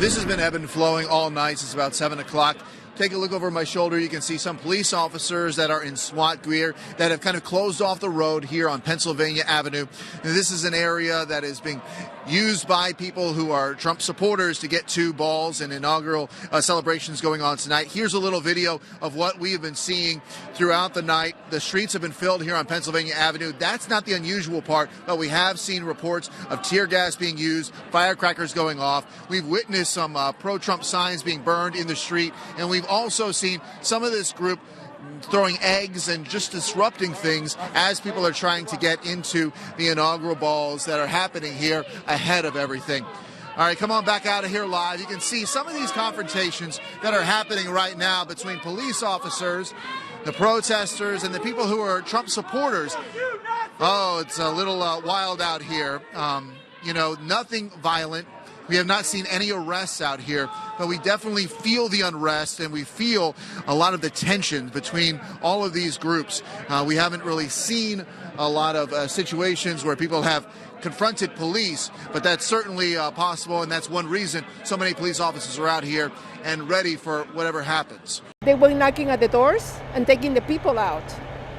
This has been ebb and flowing all night since about 7 o'clock. Take a look over my shoulder. You can see some police officers that are in SWAT gear that have kind of closed off the road here on Pennsylvania Avenue. And this is an area that is being used by people who are Trump supporters to get to balls and inaugural celebrations going on tonight. Here's a little video of what we have been seeing throughout the night. The streets have been filled here on Pennsylvania Avenue. That's not the unusual part, but we have seen reports of tear gas being used, firecrackers going off. We've witnessed some pro-Trump signs being burned in the street, and we've also seen some of this group throwing eggs and just disrupting things as people are trying to get into the inaugural balls that are happening here ahead of everything. All right, come on back out of here live. You can see some of these confrontations that are happening right now between police officers, the protesters, and the people who are Trump supporters. Oh, it's a little wild out here. Nothing violent. We have not seen any arrests out here, but we definitely feel the unrest and we feel a lot of the tension between all of these groups. We haven't really seen a lot of situations where people have confronted police, but that's certainly possible, and that's one reason so many police officers are out here and ready for whatever happens. They were knocking at the doors and taking the people out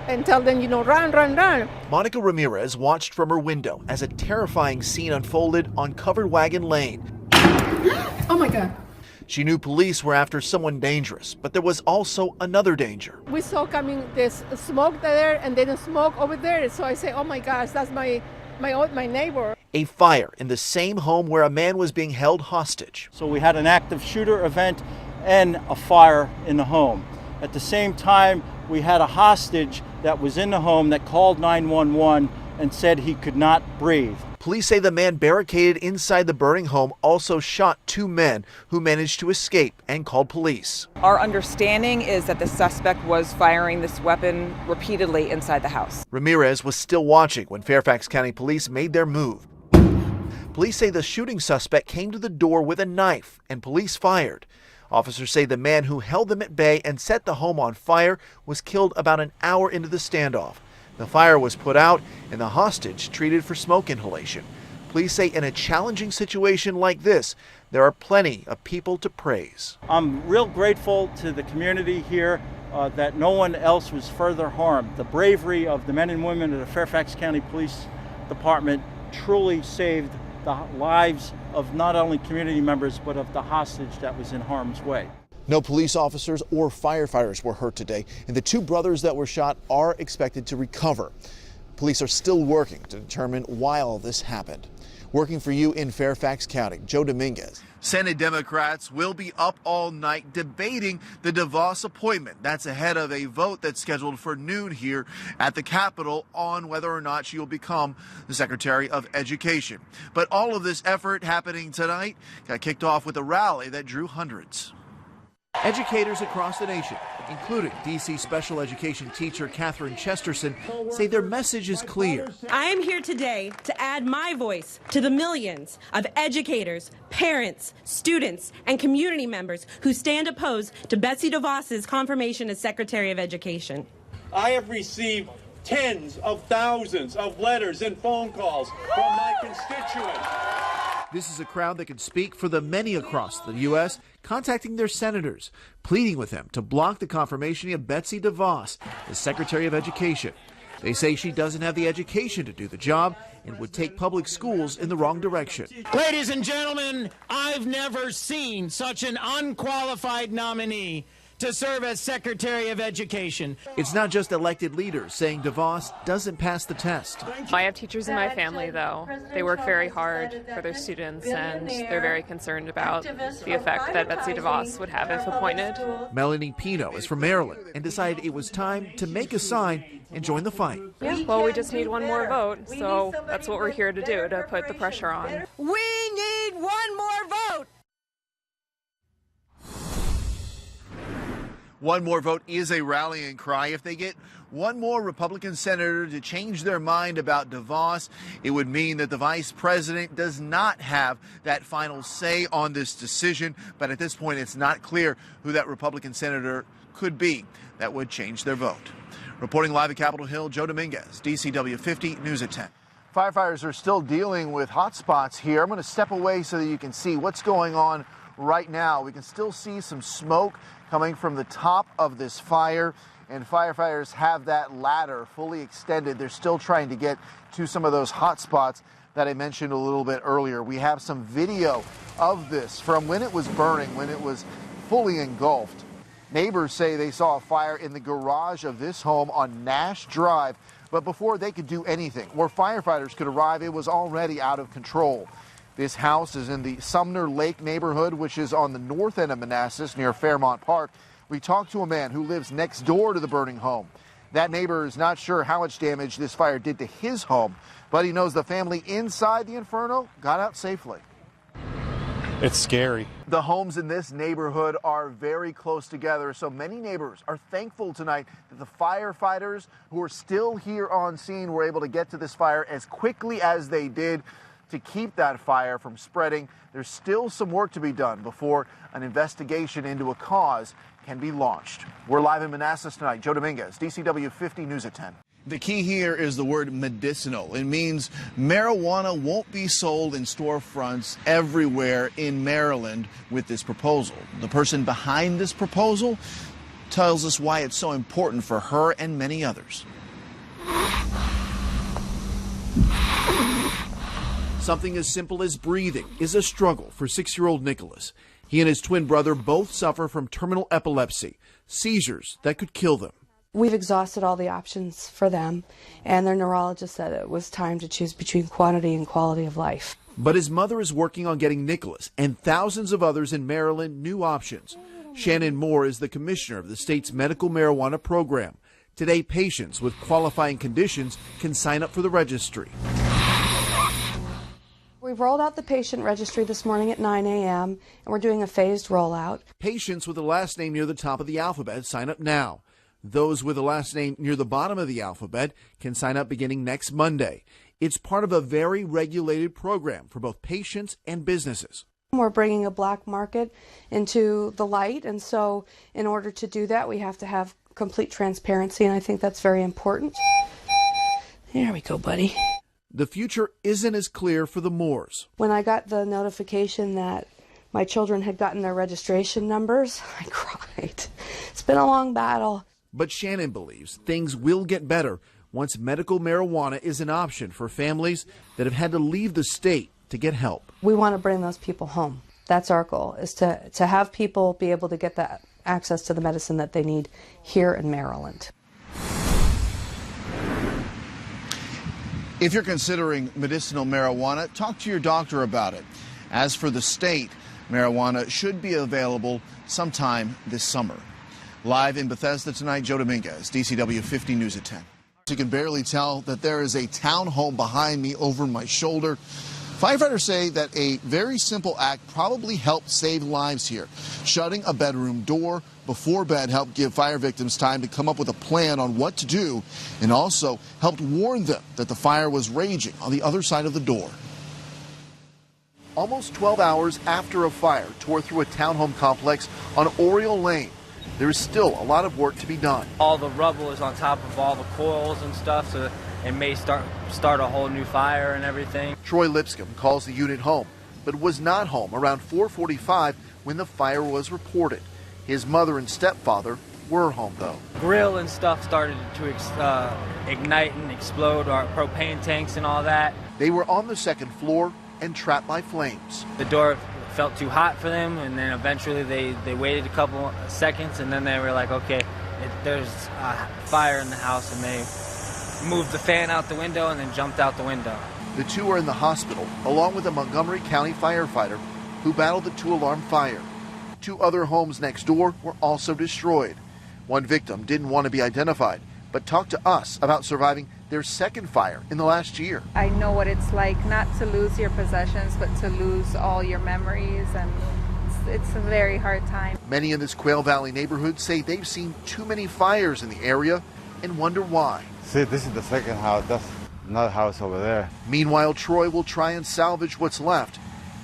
and tell them, run, run, run. Monica Ramirez watched from her window as a terrifying scene unfolded on Covered Wagon Lane. Oh my God. She knew police were after someone dangerous, but there was also another danger. We saw coming this smoke there and then smoke over there. So I say, oh my gosh, that's my neighbor. A fire in the same home where a man was being held hostage. So we had an active shooter event and a fire in the home. At the same time, we had a hostage that was in the home that called 911 and said he could not breathe. Police say the man barricaded inside the burning home also shot two men who managed to escape and called police. Our understanding is that the suspect was firing this weapon repeatedly inside the house. Ramirez was still watching when Fairfax County Police made their move. Police say the shooting suspect came to the door with a knife and police fired. Officers say the man who held them at bay and set the home on fire was killed about an hour into the standoff. The fire was put out and the hostage treated for smoke inhalation. Police say in a challenging situation like this, there are plenty of people to praise. I'm real grateful to the community here that no one else was further harmed. The bravery of the men and women of the Fairfax County Police Department truly saved the lives of not only community members, but of the hostage that was in harm's way. No police officers or firefighters were hurt today, and the two brothers that were shot are expected to recover. Police are still working to determine why all this happened. Working for you in Fairfax County, Joe Dominguez. Senate Democrats will be up all night debating the DeVos appointment. That's ahead of a vote that's scheduled for noon here at the Capitol on whether or not she will become the Secretary of Education. But all of this effort happening tonight got kicked off with a rally that drew hundreds. Educators across the nation, including D.C. special education teacher Catherine Chesterton, say their message is clear. I am here today to add my voice to the millions of educators, parents, students, and community members who stand opposed to Betsy DeVos's confirmation as Secretary of Education. I have received tens of thousands of letters and phone calls from my constituents. This is a crowd that could speak for the many across the U.S., contacting their senators, pleading with them to block the confirmation of Betsy DeVos as Secretary of Education. They say she doesn't have the education to do the job and would take public schools in the wrong direction. Ladies and gentlemen, I've never seen such an unqualified nominee to serve as Secretary of Education. It's not just elected leaders saying DeVos doesn't pass the test. I have teachers in my family, though. They work very hard for their students, and they're very concerned about the effect that Betsy DeVos would have if appointed. Melanie Pino is from Maryland and decided it was time to make a sign and join the fight. Yeah, well, we just need one more vote, so that's what we're here to do, to put the pressure on. We need one more vote. One more vote is a rallying cry. If they get one more Republican senator to change their mind about DeVos, it would mean that the vice president does not have that final say on this decision. But at this point, it's not clear who that Republican senator could be that would change their vote. Reporting live at Capitol Hill, Joe Dominguez, DCW 50 News at 10. Firefighters are still dealing with hot spots here. I'm going to step away so that you can see what's going on right now. We can still see some smoke coming from the top of this fire, and firefighters have that ladder fully extended. They're still trying to get to some of those hot spots that I mentioned a little bit earlier. We have some video of this from when it was burning, when it was fully engulfed. Neighbors say they saw a fire in the garage of this home on Nash Drive, but before they could do anything, where firefighters could arrive, it was already out of control. This house is in the Sumner Lake neighborhood, which is on the north end of Manassas near Fairmont Park. We talked to a man who lives next door to the burning home. That neighbor is not sure how much damage this fire did to his home, but he knows the family inside the inferno got out safely. It's scary. The homes in this neighborhood are very close together, so many neighbors are thankful tonight that the firefighters who are still here on scene were able to get to this fire as quickly as they did to keep that fire from spreading. There's still some work to be done before an investigation into a cause can be launched. We're live in Manassas tonight. Joe Dominguez, DCW 50 News at 10. The key here is the word medicinal. It means marijuana won't be sold in storefronts everywhere in Maryland with this proposal. The person behind this proposal tells us why it's so important for her and many others. Something as simple as breathing is a struggle for 6-year-old Nicholas. He and his twin brother both suffer from terminal epilepsy, seizures that could kill them. We've exhausted all the options for them, and their neurologist said it was time to choose between quantity and quality of life. But his mother is working on getting Nicholas and thousands of others in Maryland new options. Shannon Moore is the commissioner of the state's medical marijuana program. Today, patients with qualifying conditions can sign up for the registry. We've rolled out the patient registry this morning at 9 a.m., and we're doing a phased rollout. Patients with the last name near the top of the alphabet sign up now. Those with the last name near the bottom of the alphabet can sign up beginning next Monday. It's part of a very regulated program for both patients and businesses. We're bringing a black market into the light, and so in order to do that, we have to have complete transparency, and I think that's very important. There we go, buddy. The future isn't as clear for the Moores. When I got the notification that my children had gotten their registration numbers, I cried. It's been a long battle. But Shannon believes things will get better once medical marijuana is an option for families that have had to leave the state to get help. We want to bring those people home. That's our goal, is to have people be able to get that access to the medicine that they need here in Maryland. If you're considering medicinal marijuana, talk to your doctor about it. As for the state, marijuana should be available sometime this summer. Live in Bethesda tonight, Joe Dominguez, DCW 50 News at 10. You can barely tell that there is a townhome behind me over my shoulder. Firefighters say that a very simple act probably helped save lives here. Shutting a bedroom door before bed helped give fire victims time to come up with a plan on what to do, and also helped warn them that the fire was raging on the other side of the door. Almost 12 hours after a fire tore through a townhome complex on Oriole Lane, there is still a lot of work to be done. All the rubble is on top of all the coils and stuff, so it may start a whole new fire and everything. Troy Lipscomb calls the unit home, but was not home around 4:45 when the fire was reported. His mother and stepfather were home, though. Grill and stuff started to ignite and explode, our propane tanks and all that. They were on the second floor and trapped by flames. The door felt too hot for them, and then eventually they waited a couple seconds, and then they were like, okay, there's a fire in the house, and they moved the fan out the window and then jumped out the window. The two are in the hospital, along with a Montgomery County firefighter who battled the 2-alarm fire. 2 other homes next door were also destroyed. One victim didn't want to be identified, but talked to us about surviving their second fire in the last year. I know what it's like not to lose your possessions, but to lose all your memories, and it's a very hard time. Many in this Quail Valley neighborhood say they've seen too many fires in the area and wonder why. See, this is the second house. That's another house over there. Meanwhile, Troy will try and salvage what's left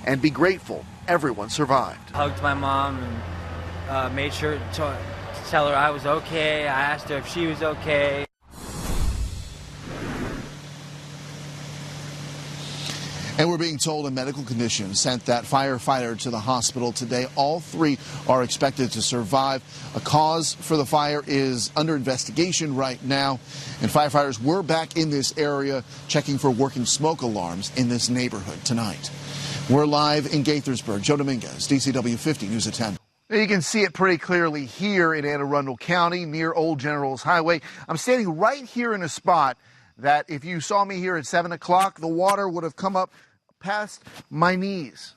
and be grateful everyone survived. Hugged my mom and made sure to tell her I was okay. I asked her if she was okay. And we're being told a medical condition sent that firefighter to the hospital today. All 3 are expected to survive. A cause for the fire is under investigation right now. And firefighters were back in this area checking for working smoke alarms in this neighborhood tonight. We're live in Gaithersburg. Joe Dominguez, DCW 50 News at 10. You can see it pretty clearly here in Anne Arundel County near Old Generals Highway. I'm standing right here in a spot that if you saw me here at 7 o'clock, the water would have come up past my knees.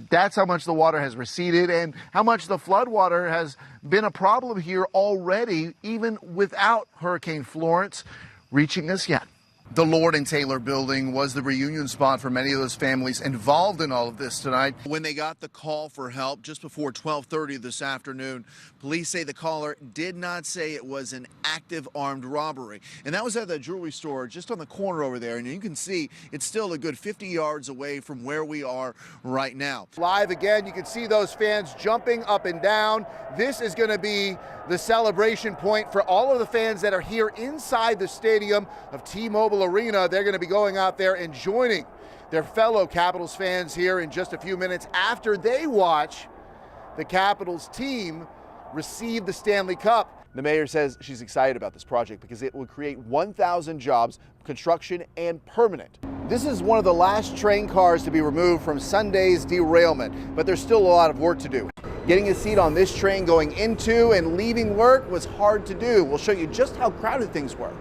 That's how much the water has receded and how much the floodwater has been a problem here already, even without Hurricane Florence reaching us yet. The Lord and Taylor building was the reunion spot for many of those families involved in all of this tonight. When they got the call for help just before 12:30 this afternoon, police say the caller did not say it was an active armed robbery. And that was at the jewelry store just on the corner over there. And you can see it's still a good 50 yards away from where we are right now. Live again, you can see those fans jumping up and down. This is going to be the celebration point for all of the fans that are here inside the stadium of T-Mobile Arena. They're going to be going out there and joining their fellow Capitals fans here in just a few minutes after they watch the Capitals team receive the Stanley Cup. The mayor says she's excited about this project because it will create 1,000 jobs, construction and permanent. This is one of the last train cars to be removed from Sunday's derailment, but there's still a lot of work to do. Getting a seat on this train going into and leaving work was hard to do. We'll show you just how crowded things were.